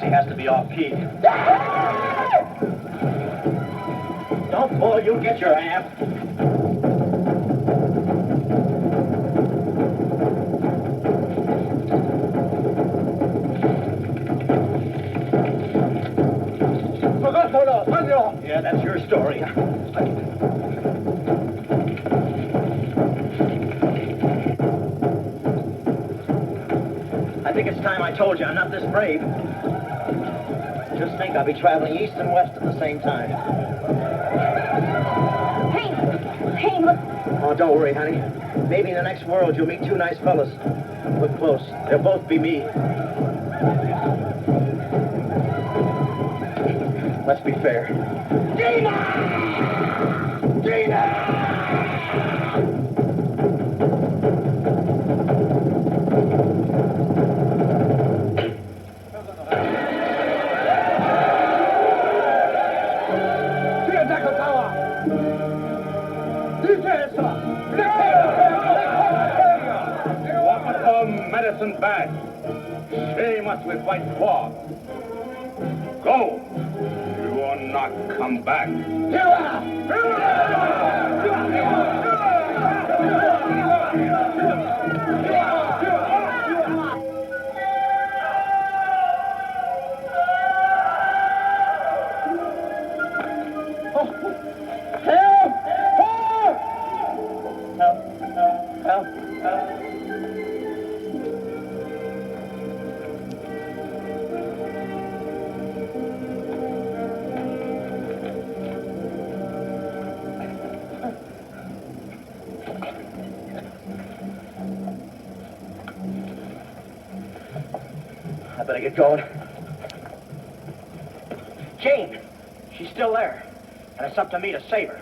She has to be off-key. Don't pull, you'll get your amp. Yeah, that's your story. I think it's time I told you I'm not this brave. Just think I'll be traveling east and west at the same time. Hey, look. Oh, don't worry, honey. Maybe in the next world you'll meet two nice fellas. Look close. They'll both be me. Let's be fair. Gina! Gina! Medicine bag. Shame us with white claw. Go. You will not come back. I better get going. Jane, she's still there. And it's up to me to save her.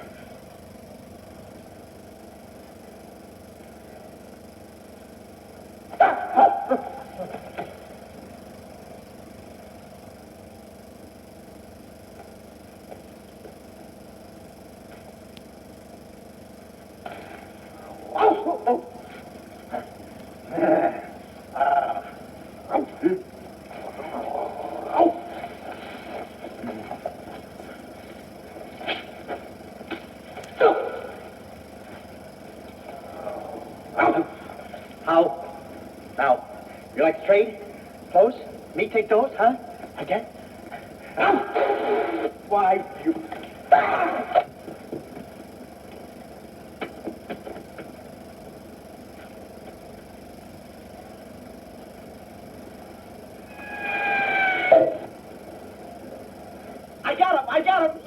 Now, you like to trade? Clothes? Me take those, huh? Again? Why, you... I got him!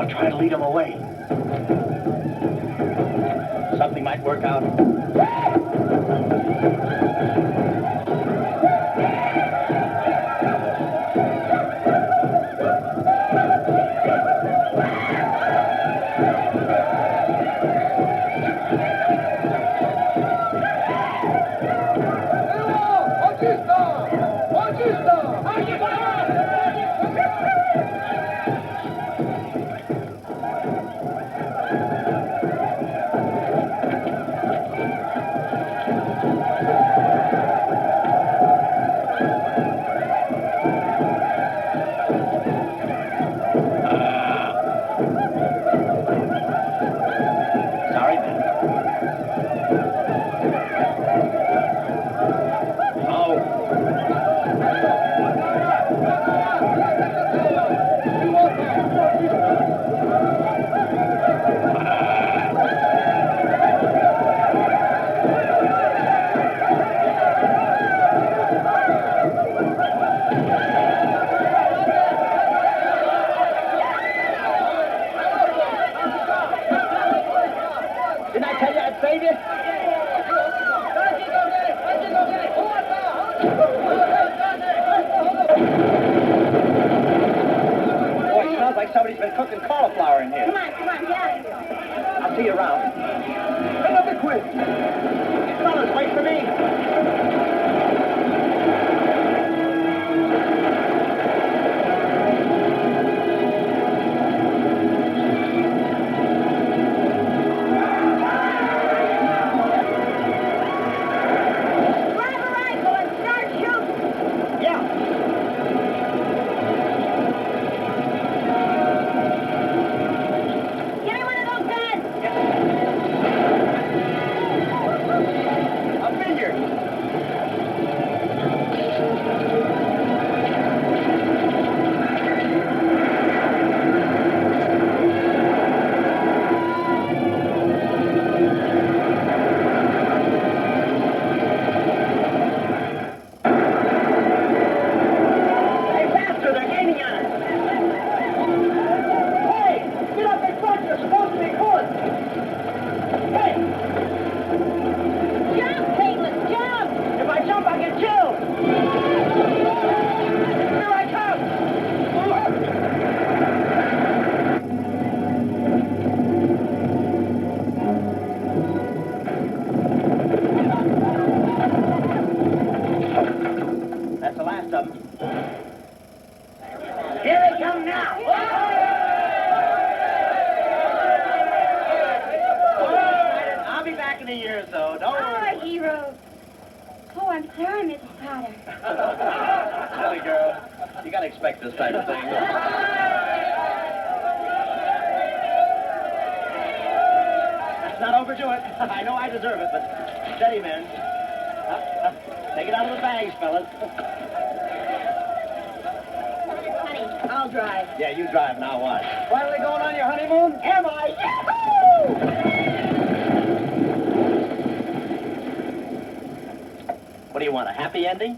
Try to lead him away. Something might work out. somebody's been cooking cauliflower in here. Come on, get out of here. I'll see you around. Another quiz. Fellas, wait for me. Grab a rifle and start shooting. Yeah. Give me one of those guns. I figured. Hey, faster, they're gaining on us. Hey, get up in front, you're supposed to be pulling. Hey, Jump, Caitlin, jump. if I jump, I get killed. Here I come. That's the last of them. Here they come now. I'll be back in a year or so. Don't worry. Oh, heroes. Oh, I'm sorry, Mrs. Potter. Silly girl. You gotta expect this type of thing. Let's not overdo it. I know I deserve it, but steady, men. Take it out of the bags, fellas. Honey, I'll drive. Yeah, you drive and I'll watch. Finally going on your honeymoon? Am I? Yahoo! What do you want, a happy ending?